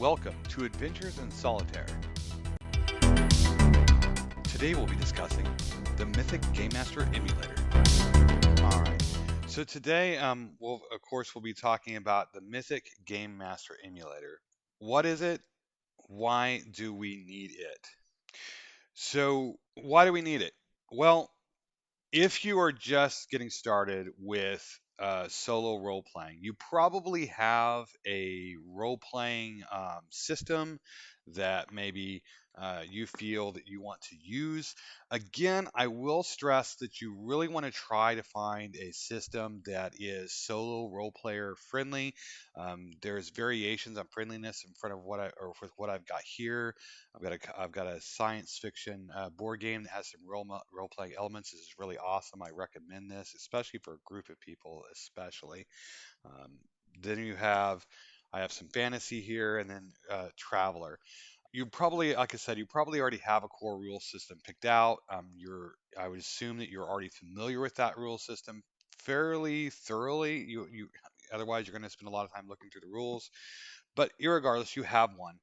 Welcome to Adventures in Solitaire. Today we'll be discussing the Mythic Game Master Emulator. Alright, so today we'll be talking about the Mythic Game Master Emulator. What is it? Why do we need it? So, why do we need it? Well, if you are just getting started with solo role playing, you probably have a role playing system that maybe you feel that you want to use. Again, I will stress that you really want to try to find a system that is solo role player friendly. There's variations on friendliness in front of with what I've got here. I've got a science fiction board game that has some role playing elements. This is really awesome. I recommend this, especially for a group of people, especially. Um, then I have some fantasy here, and then Traveler. You probably, like I said, you probably already have a core rule system picked out. I would assume that you're already familiar with that rule system fairly thoroughly. Otherwise you're going to spend a lot of time looking through the rules. But irregardless, you have one.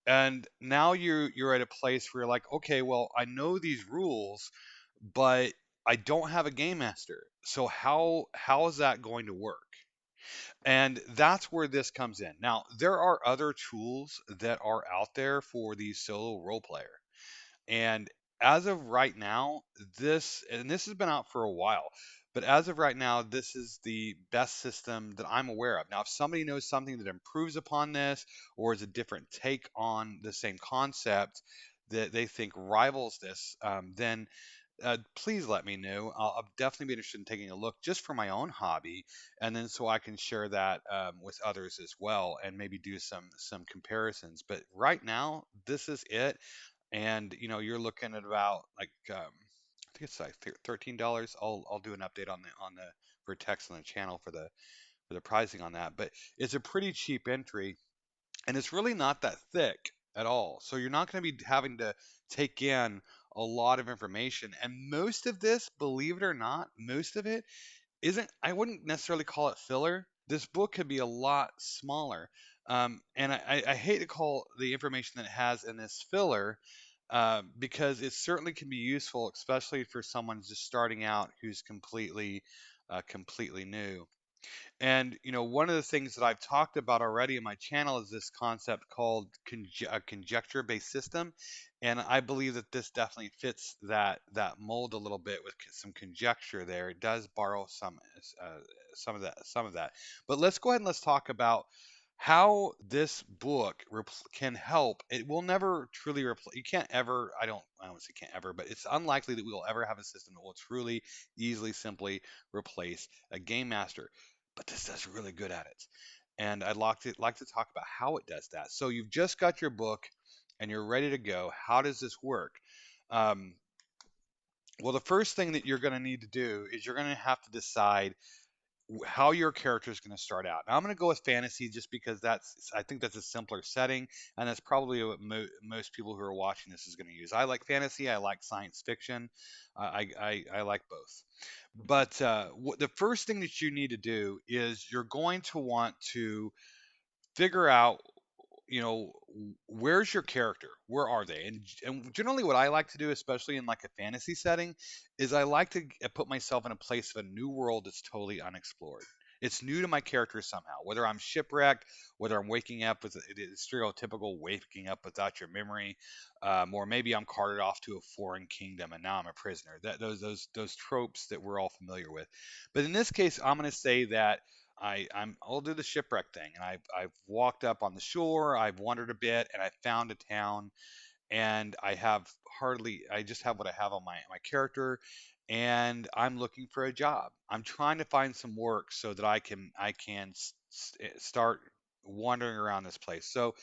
And now you're at a place where you're like, okay, well, I know these rules, but I don't have a game master. So how is that going to work? And that's where this comes in. Now, there are other tools that are out there for the solo role player. And as of right now, this has been out for a while, but as of right now, this is the best system that I'm aware of. Now, if somebody knows something that improves upon this or is a different take on the same concept that they think rivals this, then please let me know. I'll definitely be interested in taking a look just for my own hobby, and then so I can share that with others as well, and maybe do some comparisons. But right now, this is it, and you're looking at about like I think it's like $13. I'll do an update on the for text on the channel for the pricing on that, but it's a pretty cheap entry, and it's really not that thick at all. So you're not going to be having to take in a lot of information. And most of this, believe it or not, most of it isn't, I wouldn't necessarily call it filler. This book could be a lot smaller. And I hate to call the information that it has in this filler because it certainly can be useful, especially for someone just starting out who's completely new. And one of the things that I've talked about already in my channel is this concept called a conjecture-based system, and I believe that this definitely fits that mold a little bit with some conjecture there. It does borrow some of that. But let's go ahead and let's talk about how this book can help. It will never truly replace. You can't ever. I don't say can't ever, but it's unlikely that we will ever have a system that will truly, easily, simply replace a game master, but this does really good at it. And I'd like to talk about how it does that. So you've just got your book and you're ready to go. How does this work? Um, well, the first thing that you're going to need to do is you're going to have to decide how your character is going to start out. Now, I'm going to go with fantasy just because I think that's a simpler setting, and that's probably what most people who are watching this is going to use. I like fantasy. I like science fiction. I like both. But the first thing that you need to do is you're going to want to figure out, where's your character? Where are they? And generally, what I like to do, especially in like a fantasy setting, is I like to put myself in a place of a new world that's totally unexplored. It's new to my character somehow. Whether I'm shipwrecked, whether I'm waking up with stereotypical waking up without your memory, or maybe I'm carted off to a foreign kingdom and now I'm a prisoner. Those tropes that we're all familiar with. But in this case, I'm going to say that I'll do the shipwreck thing, and I've walked up on the shore, I've wandered a bit, and I found a town, and I just have what I have on my character, and I'm looking for a job. I'm trying to find some work so that I can start wandering around this place. So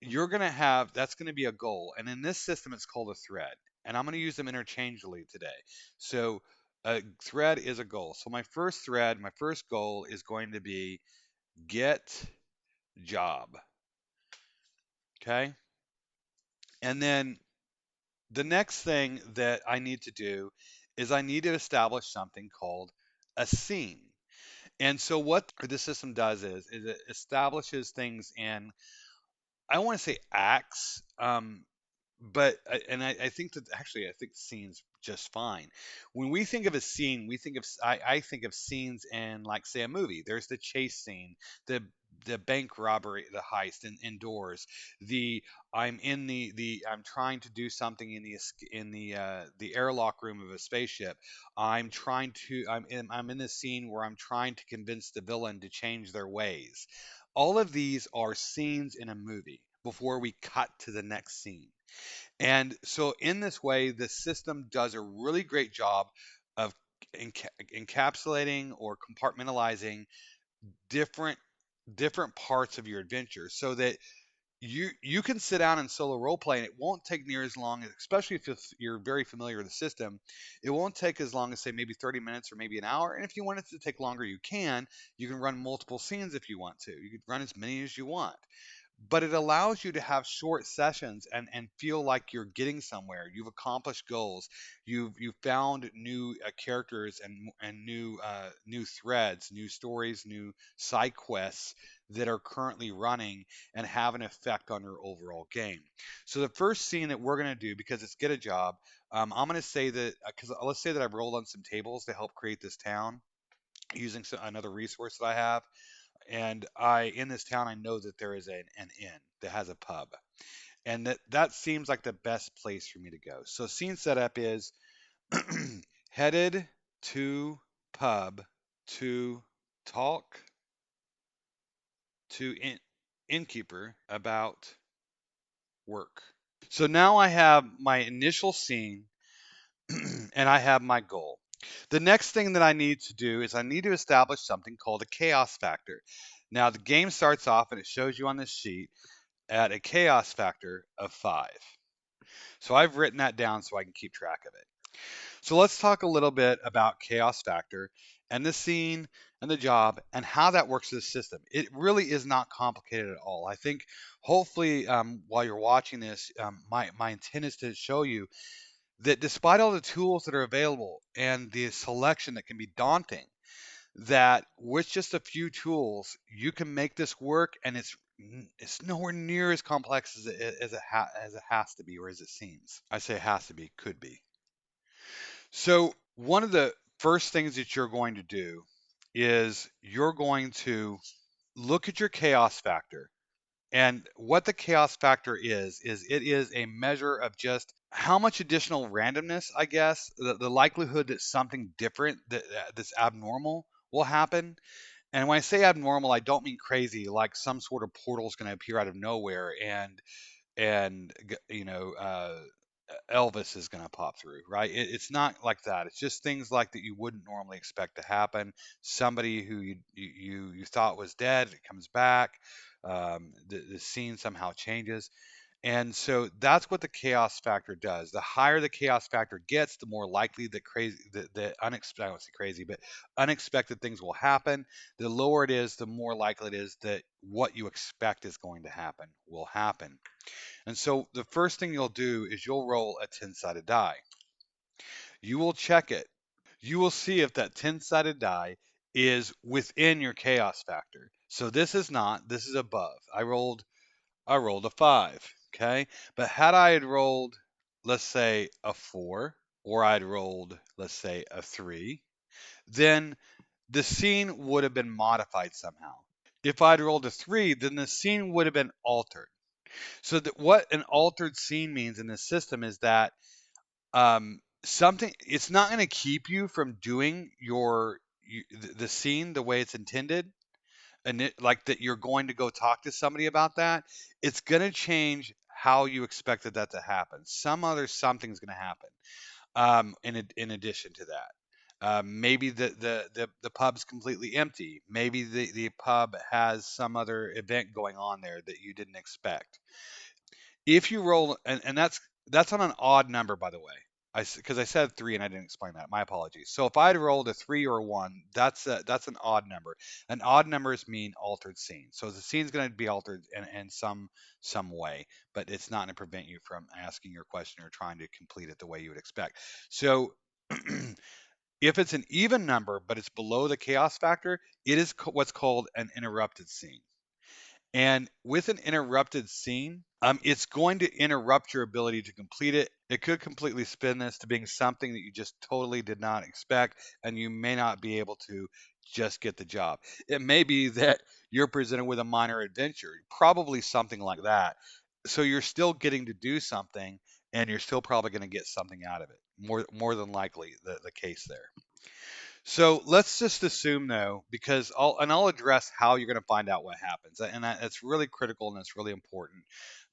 that's going to be a goal, and in this system it's called a thread, and I'm going to use them interchangeably today. So a thread is a goal. So my first goal is going to be get job. Okay. And then the next thing that I need to do is I need to establish something called a scene. And so what the system does is it establishes things in I want to say acts, but I think that actually I think scenes just fine. When we think of a scene, we think of I think of scenes in like say a movie. There's the chase scene, the the bank robbery, the heist indoors. The I'm in the I'm trying to do something in the airlock room of a spaceship. I'm in this scene where I'm trying to convince the villain to change their ways. All of these are scenes in a movie before we cut to the next scene. And so, in this way, the system does a really great job of encapsulating or compartmentalizing different different parts of your adventure, so that you can sit down and solo role play, and it won't take near as long, especially if you're very familiar with the system. It won't take as long as say maybe 30 minutes or maybe an hour. And if you want it to take longer, you can. You can run multiple scenes if you want to. You can run as many as you want, but it allows you to have short sessions and feel like you're getting somewhere. You've accomplished goals. You've found new characters and new threads, new stories, new side quests that are currently running and have an effect on your overall game. So the first scene that we're going to do, because it's get a job, I'm going to say that because let's say that I've rolled on some tables to help create this town using another resource that I have, and I in this town I know that there is an inn that has a pub, and that seems like the best place for me to go. So scene setup is headed to pub to talk to innkeeper about work. So now I have my initial scene and I have my goal. The next thing that I need to do is I need to establish something called a chaos factor. Now the game starts off and it shows you on this sheet at a chaos factor of 5. So I've written that down so I can keep track of it. So let's talk a little bit about chaos factor and the scene and the job and how that works in the system. It really is not complicated at all. I think hopefully while you're watching this, my intent is to show you that despite all the tools that are available and the selection that can be daunting, that with just a few tools you can make this work, and it's nowhere near as complex as it has to be, or as it seems. I say has to be, could be. So one of the first things that you're going to do is you're going to look at your chaos factor. And what the chaos factor is it is a measure of just how much additional randomness, I guess, the likelihood that something different that's abnormal will happen. And when I say abnormal, I don't mean crazy, like some sort of portal is going to appear out of nowhere and Elvis is going to pop through, right? It's not like that. It's just things like that you wouldn't normally expect to happen. Somebody who you thought was dead, it comes back. The scene somehow changes. And so that's what the chaos factor does. The higher the chaos factor gets, the more likely that unexpected, I don't say crazy, but unexpected things will happen. The lower it is, the more likely it is that what you expect is going to happen will happen. And so the first thing you'll do is you'll roll a 10-sided die. You will check it. You will see if that 10-sided die is within your chaos factor. So this is not, this is above. I rolled a 5, okay? But had I had rolled, let's say, a 4, or I'd rolled, let's say, a 3, then the scene would have been modified somehow. If I'd rolled a 3, then the scene would have been altered. So that what an altered scene means in this system is that something it's not going to keep you from doing the scene the way it's intended, and like that you're going to go talk to somebody about that. It's going to change how you expected that to happen. Some other something's going to happen in addition to that. Maybe the pub's completely empty. Maybe the pub has some other event going on there that you didn't expect. If you roll, and that's on an odd number, by the way. Because I said 3 and I didn't explain that. My apologies. So if I'd rolled a 3 or a 1, that's an odd number. And odd numbers mean altered scene. So the scene's going to be altered in some way, but it's not going to prevent you from asking your question or trying to complete it the way you would expect. So if it's an even number but it's below the chaos factor, it is what's called an interrupted scene. And with an interrupted scene, it's going to interrupt your ability to complete it. It could completely spin this to being something that you just totally did not expect, and you may not be able to just get the job. It may be that you're presented with a minor adventure, probably something like that. So you're still getting to do something, and you're still probably going to get something out of it. More than likely, the case there. So let's just assume though, because I'll address how you're going to find out what happens, and that's really critical and it's really important.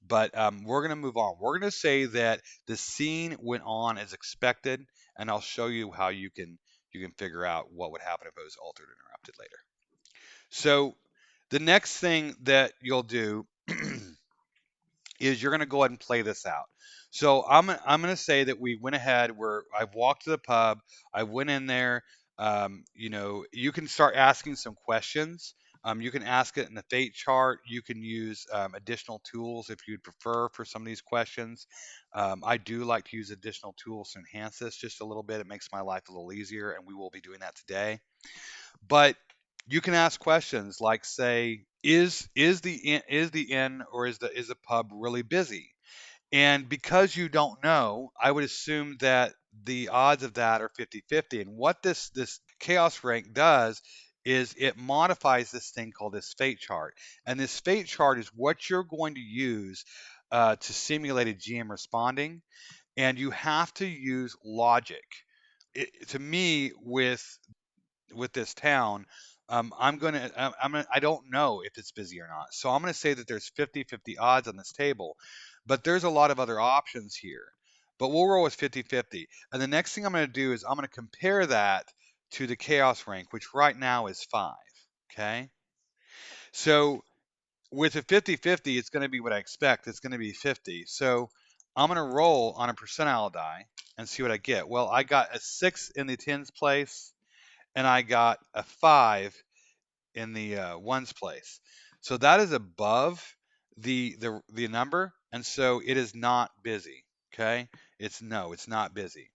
But we're going to move on. We're going to say that the scene went on as expected, and I'll show you how you can figure out what would happen if it was altered or interrupted later. So the next thing that you'll do is you're going to go ahead and play this out. So I'm going to say that we went ahead. Where I've walked to the pub. I went in there. You can start asking some questions. You can ask it in the fate chart. You can use additional tools if you'd prefer for some of these questions. I do like to use additional tools to enhance this just a little bit. It makes my life a little easier, and we will be doing that today. But you can ask questions like, say, is the inn or is the pub really busy? And because you don't know, I would assume that the odds of that are 50-50. And what this chaos rank does is it modifies this thing called this fate chart. And this fate chart is what you're going to use to simulate a GM responding. And you have to use logic. To me, with this town, I don't know if it's busy or not. So I'm gonna say that there's 50-50 odds on this table, but there's a lot of other options here. But we'll roll with 50-50. And the next thing I'm gonna do is I'm gonna compare that to the chaos rank, which right now is 5. Okay. So with a 50-50, it's gonna be what I expect. It's gonna be 50. So I'm gonna roll on a percentile die and see what I get. Well, I got a 6 in the tens place, and I got a 5 in the ones place. So that is above the number, and so it is not busy. Okay, it's not busy.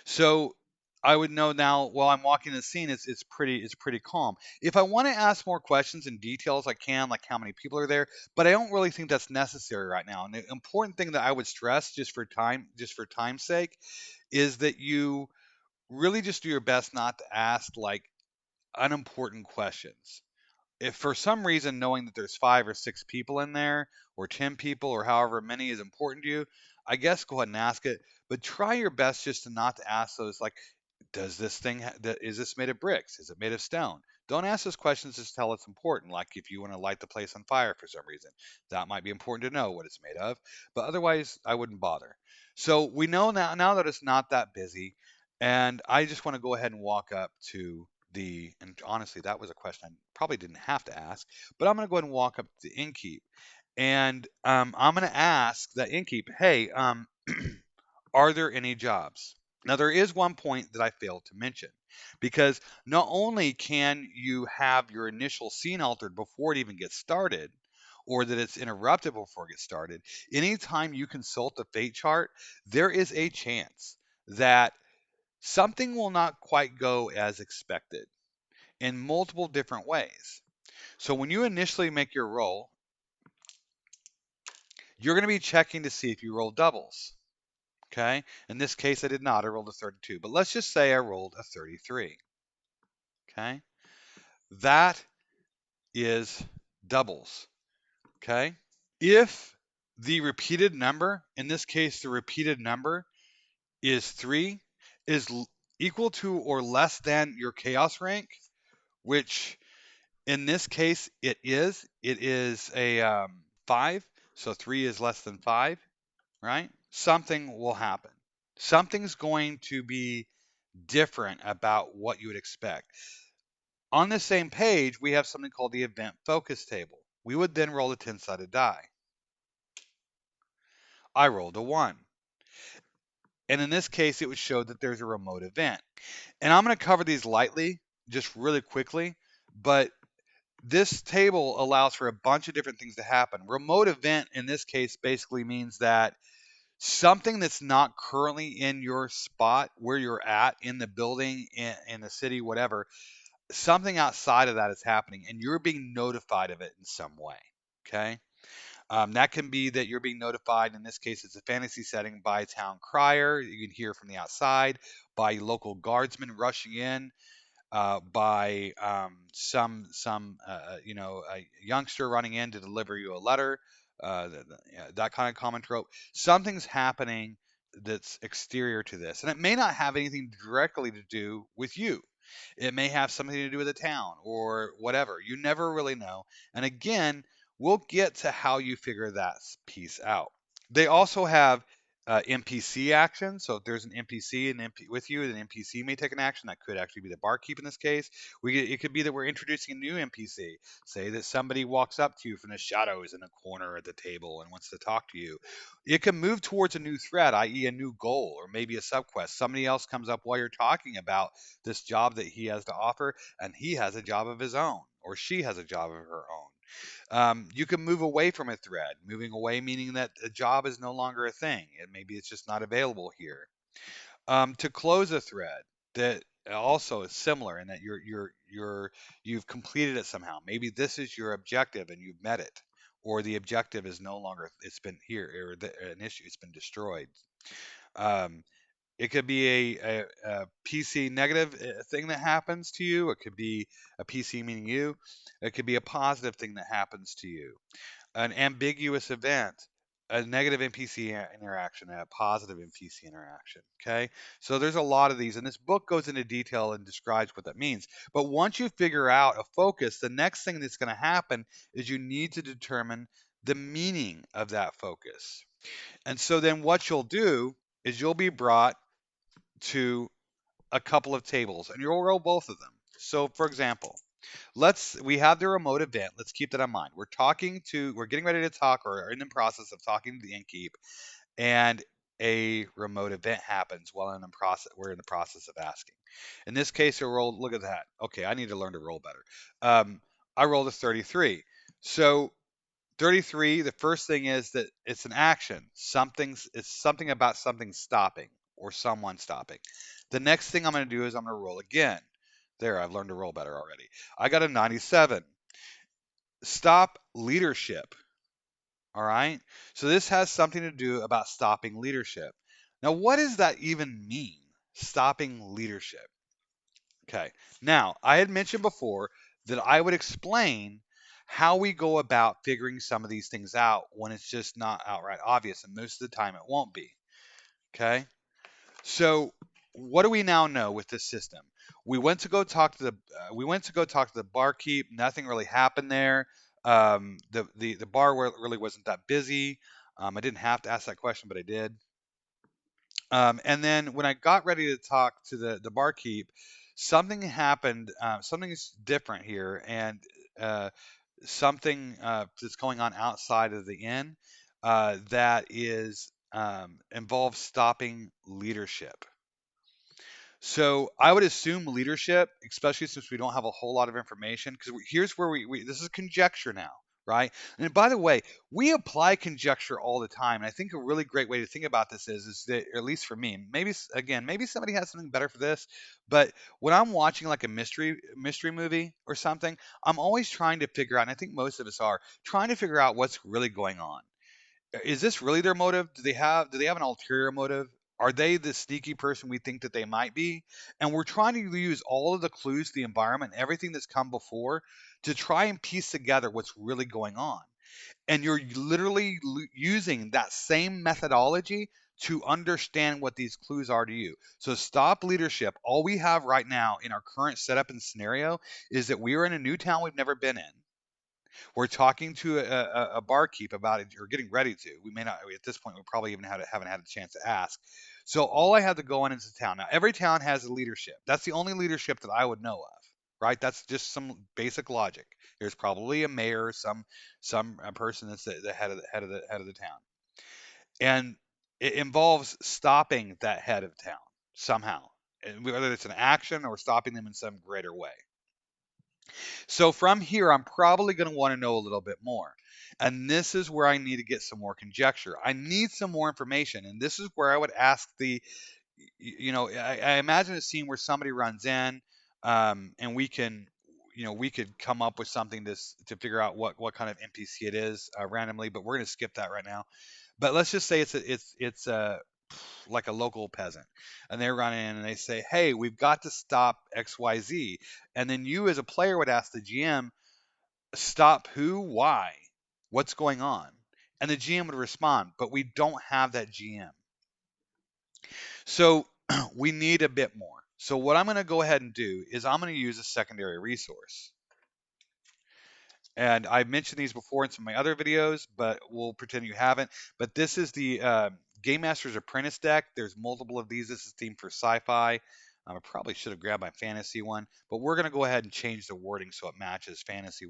So I would know now while I'm walking the scene, it's pretty calm. If I want to ask more questions and details, I can, like how many people are there, but I don't really think that's necessary right now. And the important thing that I would stress, just for time's sake, is that you really just do your best not to ask like unimportant questions. If for some reason knowing that there's 5 or 6 people in there, or 10 people, or however many is important to you, I guess go ahead and ask it. But try your best just to not to ask those like, does this thing is this made of bricks? Is it made of stone? Don't ask those questions just tell it's important. Like if you want to light the place on fire for some reason, that might be important to know what it's made of. But otherwise, I wouldn't bother. So we know now that it's not that busy, and I just want to go ahead and walk up to and honestly, that was a question I probably didn't have to ask, but I'm going to go ahead and walk up to the innkeep, and I'm going to ask the innkeep, hey, are there any jobs? Now, there is one point that I failed to mention, because not only can you have your initial scene altered before it even gets started, or that it's interrupted before it gets started, anytime you consult the fate chart, there is a chance that something will not quite go as expected in multiple different ways. So when you initially make your roll, you're going to be checking to see if you roll doubles. Okay. In this case, I did not. I rolled a 32. But let's just say I rolled a 33. Okay. That is doubles. Okay. If the repeated number, in this case, the repeated number is 3, is equal to or less than your chaos rank, which in this case it is a 5. So 3 is less than 5, right? Something will happen. Something's going to be different about what you would expect. On the same page, we have something called the event focus table. We would then roll a 10-sided die. I rolled a 1. And in this case, it would show that there's a remote event. And I'm going to cover these lightly, just really quickly, but this table allows for a bunch of different things to happen. Remote event in this case basically means that something that's not currently in your spot where you're at in the building, in the city, whatever, something outside of that is happening and you're being notified of it in some way. Okay. That can be that you're being notified. In this case, it's a fantasy setting by a town crier. You can hear from the outside, by local guardsmen rushing in, by a youngster running in to deliver you a letter, yeah, that kind of common trope. Something's happening that's exterior to this, and it may not have anything directly to do with you. It may have something to do with the town or whatever. You never really know. And again, we'll get to how you figure that piece out. They also have NPC action. So if there's an NPC with you, an NPC may take an action. That could actually be the barkeep in this case. It could be that we're introducing a new NPC. Say that somebody walks up to you from the shadows in a corner at the table and wants to talk to you. It can move towards a new threat, i.e., a new goal or maybe a subquest. Somebody else comes up while you're talking about this job that he has to offer, and he has a job of his own, or she has a job of her own. You can move away from a thread. Moving away meaning that a job is no longer a thing, and maybe it's just not available here. To close a thread that also is similar in that you've completed it somehow. Maybe this is your objective and you've met it, or the objective is no longer, it's been here, or an issue, it's been destroyed. Um, it could be a PC negative thing that happens to you. It could be a PC meaning you. It could be a positive thing that happens to you. An ambiguous event, a negative NPC interaction, a positive NPC interaction. Okay. So there's a lot of these, and this book goes into detail and describes what that means. But once you figure out a focus, the next thing that's going to happen is you need to determine the meaning of that focus. And so then what you'll do is you'll be brought to a couple of tables and you'll roll both of them. So for example, we have the remote event. Let's keep that in mind. We're getting ready to talk or are in the process of talking to the innkeep, and a remote event happens while we're in the process of asking. In this case, look at that. Okay, I need to learn to roll better. I rolled a 33. So 33, the first thing is that it's an action. It's something about something stopping or someone stopping. The next thing I'm going to do is I'm going to roll again. There, I've learned to roll better already. I got a 97. Stop leadership. All right. So this has something to do about stopping leadership. Now, what does that even mean? Stopping leadership. Okay. Now, I had mentioned before that I would explain how we go about figuring some of these things out when it's just not outright obvious, and most of the time it won't be. Okay. So, what do we now know with this system? We went to go talk to the barkeep. Nothing really happened there. The bar really wasn't that busy. I didn't have to ask that question, but I did. And then when I got ready to talk to the barkeep, something happened. Something's different here, and something that's going on outside of the inn that is involves stopping leadership. So I would assume leadership, especially since we don't have a whole lot of information, because here's where this is conjecture now, right? And by the way, we apply conjecture all the time, and I think a really great way to think about this is that, at least for me, maybe again, maybe somebody has something better for this, but when I'm watching like a mystery movie or something, I'm always trying to figure out, and I think most of us are trying to figure out what's really going on. Is this really their motive? Do they have an ulterior motive? Are they the sneaky person we think that they might be? And we're trying to use all of the clues, the environment, everything that's come before to try and piece together what's really going on. And you're literally using that same methodology to understand what these clues are to you. So stop leadership. All we have right now in our current setup and scenario is that we are in a new town we've never been in. We're talking to a barkeep about it, or getting ready to. We may not at this point. We probably even haven't had a chance to ask. So all I had to go on is the town. Now every town has a leadership. That's the only leadership that I would know of. Right? That's just some basic logic. There's probably a mayor, some person that's the head of the town, and it involves stopping that head of town somehow, whether it's an action or stopping them in some greater way. So from here, I'm probably going to want to know a little bit more. And this is where I need to get some more conjecture. I need some more information. And this is where I would ask I imagine a scene where somebody runs in. and we can, we could come up with something to figure out what kind of NPC it is randomly. But we're going to skip that right now. But let's just say it's like a local peasant, and they run in and they say, "Hey, we've got to stop XYZ," and then you as a player would ask the GM, "Stop who? Why? What's going on?" And the GM would respond, but we don't have that GM. So we need a bit more. So what I'm going to go ahead and do is I'm going to use a secondary resource. And I've mentioned these before in some of my other videos, but we'll pretend you haven't. But this is the Game Master's Apprentice deck. There's multiple of these. This is themed for sci-fi. I probably should have grabbed my fantasy one, but we're going to go ahead and change the wording so it matches fantasy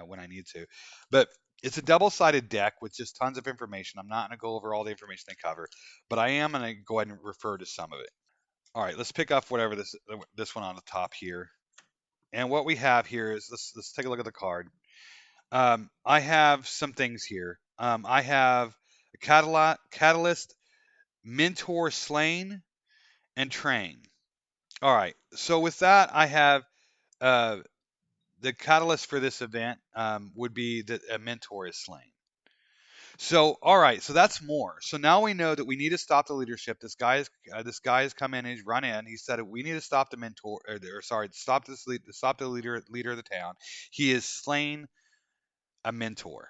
when I need to. But it's a double-sided deck with just tons of information. I'm not going to go over all the information they cover, but I am going to go ahead and refer to some of it. All right, let's pick up whatever this one on the top here. And what we have here is let's take a look at the card. I have some things here. I have a catalyst, mentor, slain, and train. All right. So with that, I have uh, the catalyst for this event would be that a mentor is slain. So all right. So that's more. So now we know that we need to stop the leadership. This guy has come in. He's run in. He said we need to stop the mentor. Or sorry, stop the leader of the town. He is slain a mentor,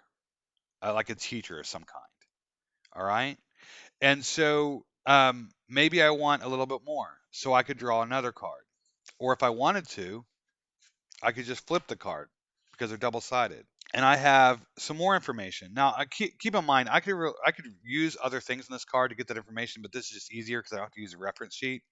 like a teacher of some kind. All right. And so maybe I want a little bit more. So I could draw another card. Or if I wanted to, I could just flip the card because they're double sided. And I have some more information. Now, keep in mind, I could use other things in this card to get that information, but this is just easier because I don't have to use a reference sheet.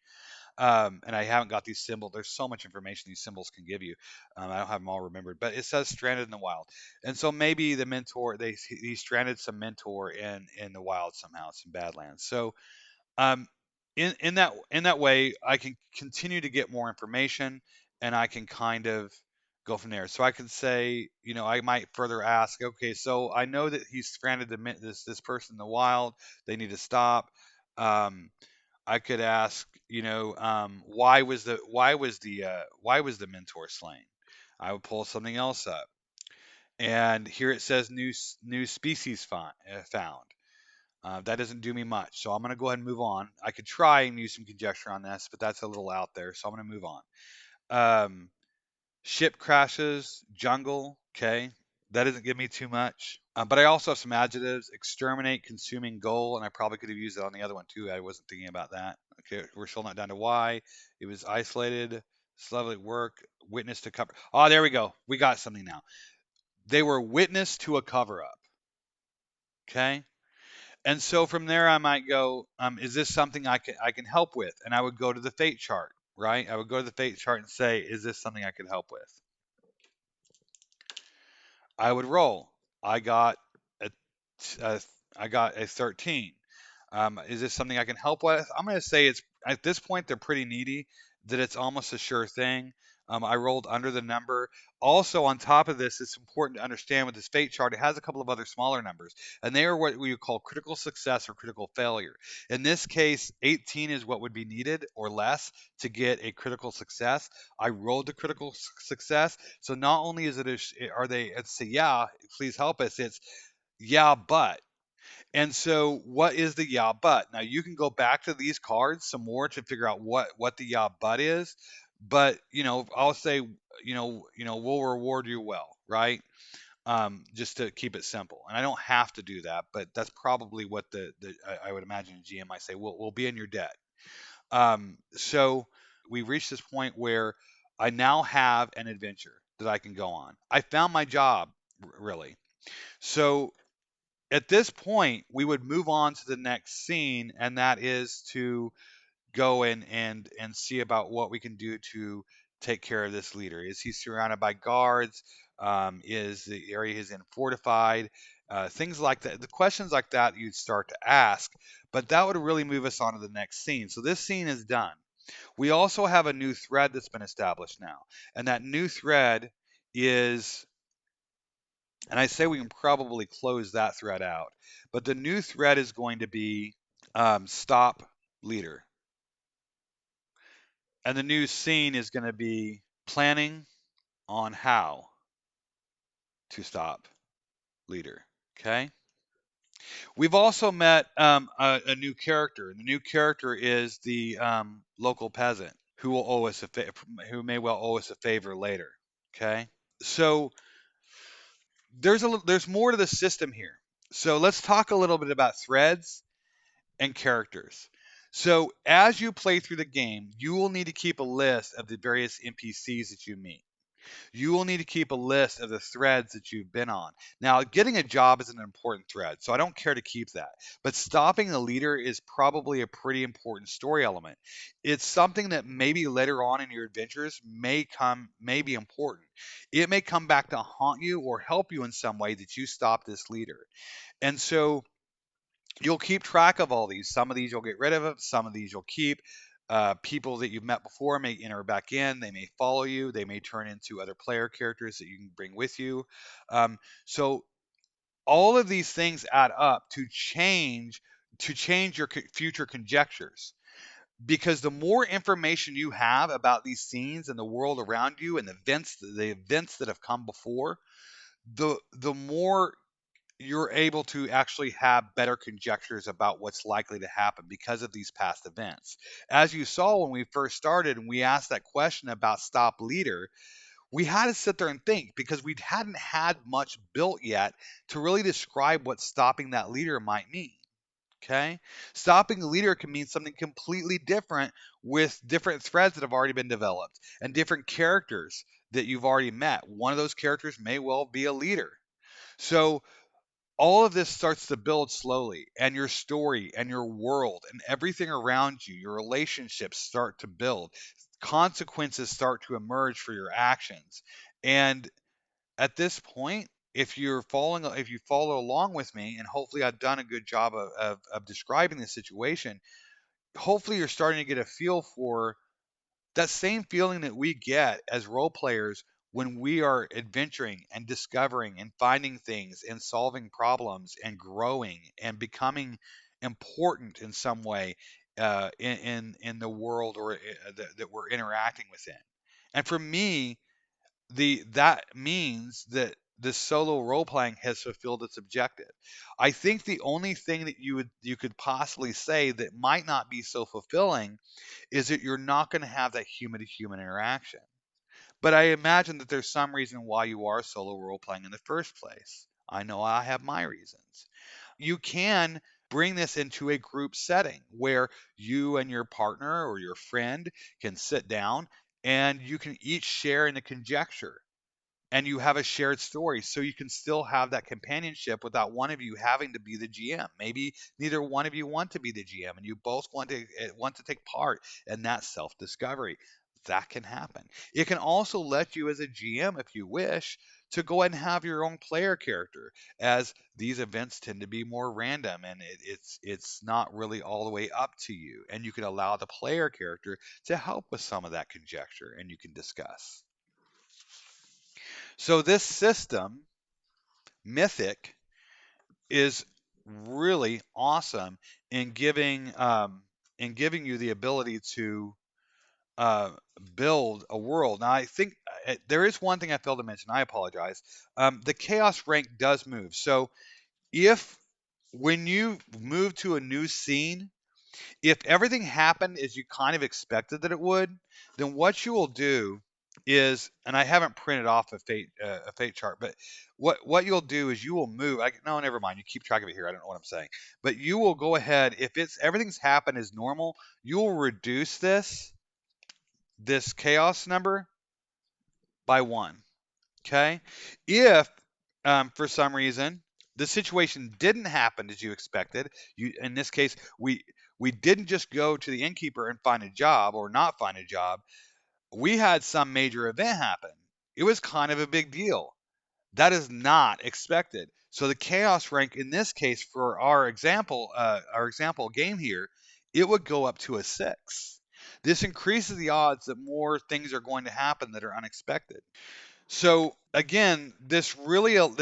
And I haven't got these symbols. There's so much information these symbols can give you. I don't have them all remembered, but it says stranded in the wild, and so maybe the mentor he stranded some mentor in the wild somehow, some badlands. So um, in that way, I can continue to get more information, and I can kind of go from there. So I can say, I might further ask, okay, so I know that he's stranded this person in the wild. They need to stop. Um, I could ask, why was the mentor slain? I would pull something else up, and here it says new species found. That doesn't do me much, so I'm going to go ahead and move on. I could try and use some conjecture on this, but that's a little out there, so I'm going to move on. Um, Ship crashes, jungle. Okay, that doesn't give me too much. But I also have some adjectives: exterminate, consuming, goal, and I probably could have used it on the other one too. I wasn't thinking about that. Okay, we're still not down to why. It was isolated, slowly work, witness to cover. Oh, there we go. We got something now. They were witness to a cover up. Okay. And so from there, I might go, is this something I can help with? And I would go to the fate chart, right? I would go to the fate chart and say, is this something I could help with? I would roll. I got a, a I got a 13. Is this something I can help with? I'm going to say it's at this point they're pretty needy that it's almost a sure thing. I rolled under the number. Also, on top of this, it's important to understand with this fate chart, it has a couple of other smaller numbers, and they are what we would call critical success or critical failure. In this case, 18 is what would be needed or less to get a critical success. I rolled the critical success, so not only is it are they it's say yeah, please help us. It's yeah, but and so, what is the yeah but? Now you can go back to these cards some more to figure out what the yeah but is. But I'll say we'll reward you well, right? Just to keep it simple. And I don't have to do that, but that's probably what I would imagine a GM might say. We'll be in your debt. So we've reached this point where I now have an adventure that I can go on. I found my job, really. So at this point, we would move on to the next scene, and that is to go and see about what we can do to take care of this leader. Is he surrounded by guards? Is the area he's in fortified? Things like that. The questions like that you'd start to ask, but that would really move us on to the next scene. So this scene is done. We also have a new thread that's been established now, and that new thread is and I say we can probably close that thread out. But the new thread is going to be stop leader. And the new scene is going to be planning on how to stop leader. Okay. We've also met a new character. The new character is the local peasant who will owe us who may well owe us a favor later. Okay. So there's more to the system here. So let's talk a little bit about threads and characters. So as you play through the game, you will need to keep a list of the various NPCs that you meet. You will need to keep a list of the threads that you've been on. Now, getting a job is an important thread, so I don't care to keep that. But stopping the leader is probably a pretty important story element. It's something that maybe later on in your adventures may be important. It may come back to haunt you or help you in some way that you stop this leader. And so you'll keep track of all these. Some of these you'll get rid of, some of these you'll keep. People that you've met before may enter back in. They may follow you. They may turn into other player characters that you can bring with you. So all of these things add up to change your future conjectures. Because the more information you have about these scenes and the world around you and the events that have come before, the more you're able to actually have better conjectures about what's likely to happen because of these past events. As you saw when we first started and we asked that question about stop leader, we had to sit there and think because we hadn't had much built yet to really describe what stopping that leader might mean. Okay? Stopping a leader can mean something completely different with different threads that have already been developed and different characters that you've already met. One of those characters may well be a leader. So all of this starts to build slowly, and your story and your world and everything around you, your relationships start to build. Consequences start to emerge for your actions. And at this point, if you follow along with me, and hopefully I've done a good job of describing the situation, hopefully you're starting to get a feel for that same feeling that we get as role players when we are adventuring and discovering and finding things and solving problems and growing and becoming important in some way in the world or that we're interacting within. And for me, the that means that the solo role playing has fulfilled its objective. I think the only thing that you could possibly say that might not be so fulfilling is that you're not going to have that human to human interaction. But I imagine that there's some reason why you are solo role playing in the first place. I know I have my reasons. You can bring this into a group setting where you and your partner or your friend can sit down and you can each share in a conjecture and you have a shared story so you can still have that companionship without one of you having to be the GM. Maybe neither one of you want to be the GM and you both want to take part in that self-discovery. That can happen. It can also let you as a GM if you wish to go ahead and have your own player character as these events tend to be more random and it's not really all the way up to you and you can allow the player character to help with some of that conjecture and you can discuss. So this system, Mythic, is really awesome in giving you the ability to uh, build a world. Now, I think there is one thing I failed to mention. I apologize. The chaos rank does move. So if when you move to a new scene, if everything happened as you kind of expected that it would, then what you will do is, and I haven't printed off a fate chart, but what you'll do is you will move. No, never mind. You keep track of it here. I don't know what I'm saying, but you will go ahead if it's everything's happened as normal. You will reduce this chaos number by one. Okay, if for some reason the situation didn't happen as you expected, you in this case we didn't just go to the innkeeper and find a job or not find a job. We had some major event happen. It was kind of a big deal. That is not expected. So the chaos rank in this case for our example game here, it would go up to a 6. This increases the odds that more things are going to happen that are unexpected. So again, this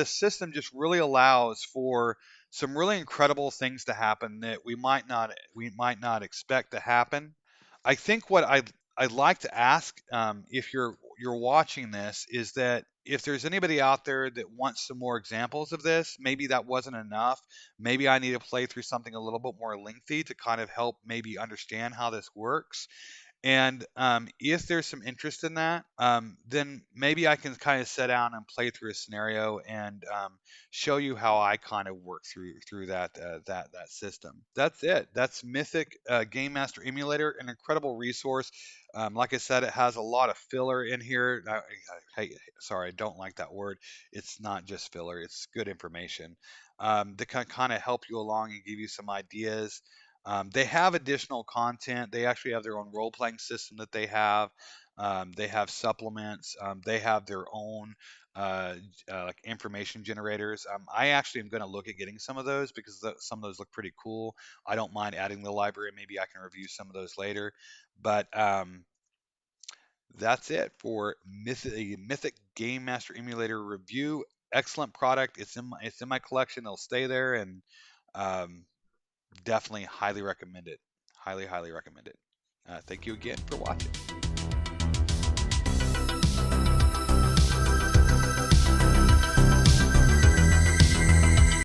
system just really allows for some really incredible things to happen that we might not expect to happen. I think I'd like to ask, if you're watching this, is that if there's anybody out there that wants some more examples of this, maybe that wasn't enough. Maybe I need to play through something a little bit more lengthy to kind of help maybe understand how this works. And if there's some interest in that, then maybe I can kind of sit down and play through a scenario and show you how I kind of work through that system. That's it. That's Mythic Game Master Emulator, an incredible resource. Like I said, it has a lot of filler in here. Hey, sorry, I don't like that word. It's not just filler. It's good information that can kind of help you along and give you some ideas. They have additional content. They actually have their own role playing system that they have. They have supplements. They have their own like information generators. I actually am going to look at getting some of those because some of those look pretty cool. I don't mind adding the library. Maybe I can review some of those later. But that's it for Mythic Game Master Emulator review. Excellent product. It's in my collection. It'll stay there, and um, definitely highly recommend it. Highly recommend it. Thank you again for watching.